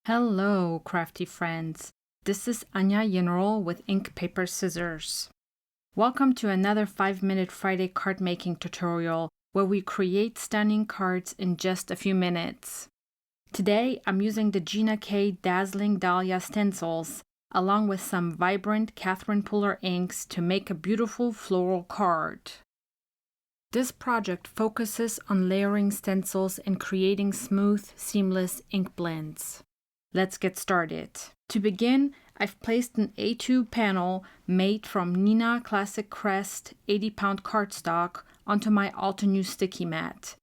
Hello, crafty friends. This is Anya General with Ink Paper Scissors. Welcome to another 5-minute Friday card making tutorial where we create stunning cards in just a few minutes. Today, I'm using the Gina Dazzling Dahlia stencils along with some vibrant Catherine Puller inks to make a beautiful floral card. This project focuses on layering stencils and creating smooth, seamless ink blends. Let's get started. To begin, I've placed an A2 panel made from Nina Classic Crest 80-pound cardstock onto my Altenew sticky mat.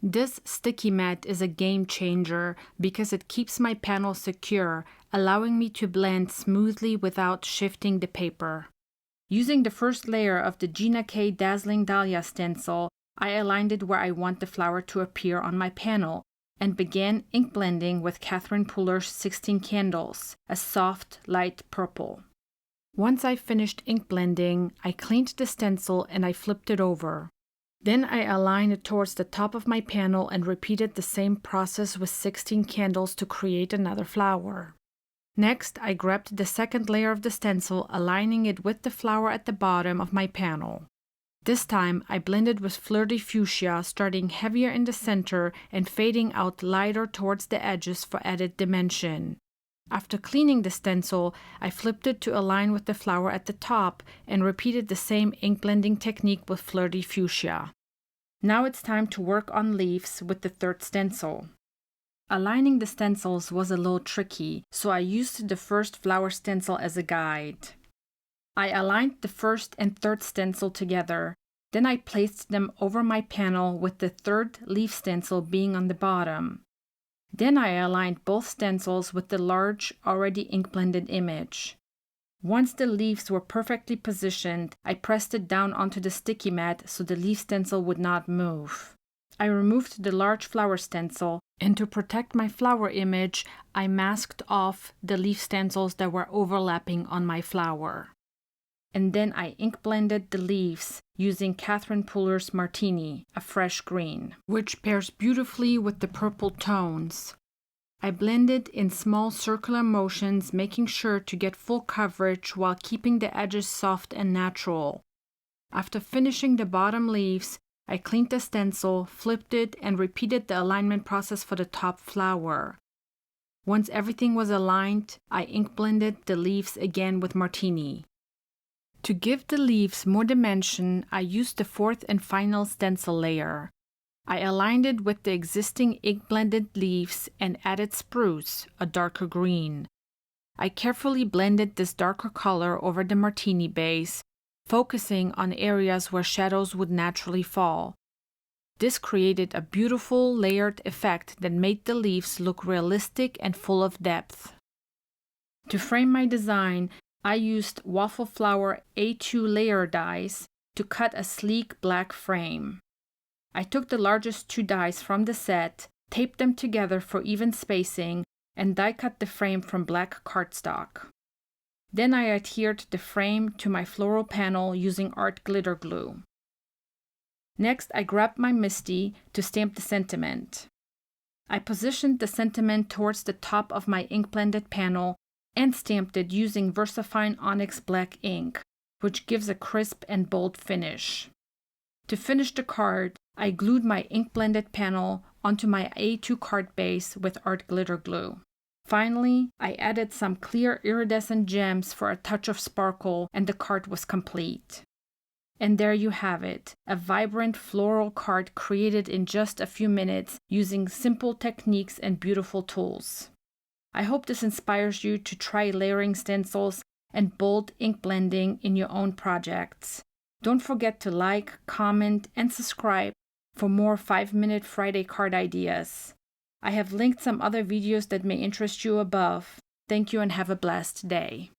This sticky mat is a game changer because it keeps my panel secure, allowing me to blend smoothly without shifting the paper. Using the first layer of the Gina Dazzling Dahlia stencil, I aligned it where I want the flower to appear on my panel, and began ink blending with Catherine Puller's 16 candles, a soft, light purple. Once I finished ink blending, I cleaned the stencil and I flipped it over. Then I aligned it towards the top of my panel and repeated the same process with 16 candles to create another flower. Next, I grabbed the second layer of the stencil, aligning it with the flower at the bottom of my panel. This time, I blended with Flirty Fuchsia, starting heavier in the center and fading out lighter towards the edges for added dimension. After cleaning the stencil, I flipped it to align with the flower at the top and repeated the same ink blending technique with Flirty Fuchsia. Now it's time to work on leaves with the third stencil. Aligning the stencils was a little tricky, so I used the first flower stencil as a guide. I aligned the first and third stencil together, then I placed them over my panel with the third leaf stencil being on the bottom. Then I aligned both stencils with the large, already ink-blended image. Once the leaves were perfectly positioned, I pressed it down onto the sticky mat so the leaf stencil would not move. I removed the large flower stencil, and to protect my flower image, I masked off the leaf stencils that were overlapping on my flower. And then I ink blended the leaves using Catherine Puller's Martini, a fresh green, which pairs beautifully with the purple tones. I blended in small circular motions, making sure to get full coverage while keeping the edges soft and natural. After finishing the bottom leaves, I cleaned the stencil, flipped it, and repeated the alignment process for the top flower. Once everything was aligned, I ink blended the leaves again with Martini. To give the leaves more dimension, I used the fourth and final stencil layer. I aligned it with the existing ink-blended leaves and added Spruce, a darker green. I carefully blended this darker color over the Martini base, focusing on areas where shadows would naturally fall. This created a beautiful layered effect that made the leaves look realistic and full of depth. To frame my design, I used Waffle Flower A2 layer dies to cut a sleek black frame. I took the largest 2 dies from the set, taped them together for even spacing, and die cut the frame from black cardstock. Then I adhered the frame to my floral panel using art glitter glue. Next, I grabbed my Misty to stamp the sentiment. I positioned the sentiment towards the top of my ink-blended panel and stamped it using VersaFine Onyx Black ink, which gives a crisp and bold finish. To finish the card, I glued my ink-blended panel onto my A2 card base with art glitter glue. Finally, I added some clear iridescent gems for a touch of sparkle, and the card was complete. And there you have it, a vibrant floral card created in just a few minutes using simple techniques and beautiful tools. I hope this inspires you to try layering stencils and bold ink blending in your own projects. Don't forget to like, comment, and subscribe for more 5-minute Friday card ideas. I have linked some other videos that may interest you above. Thank you and have a blessed day.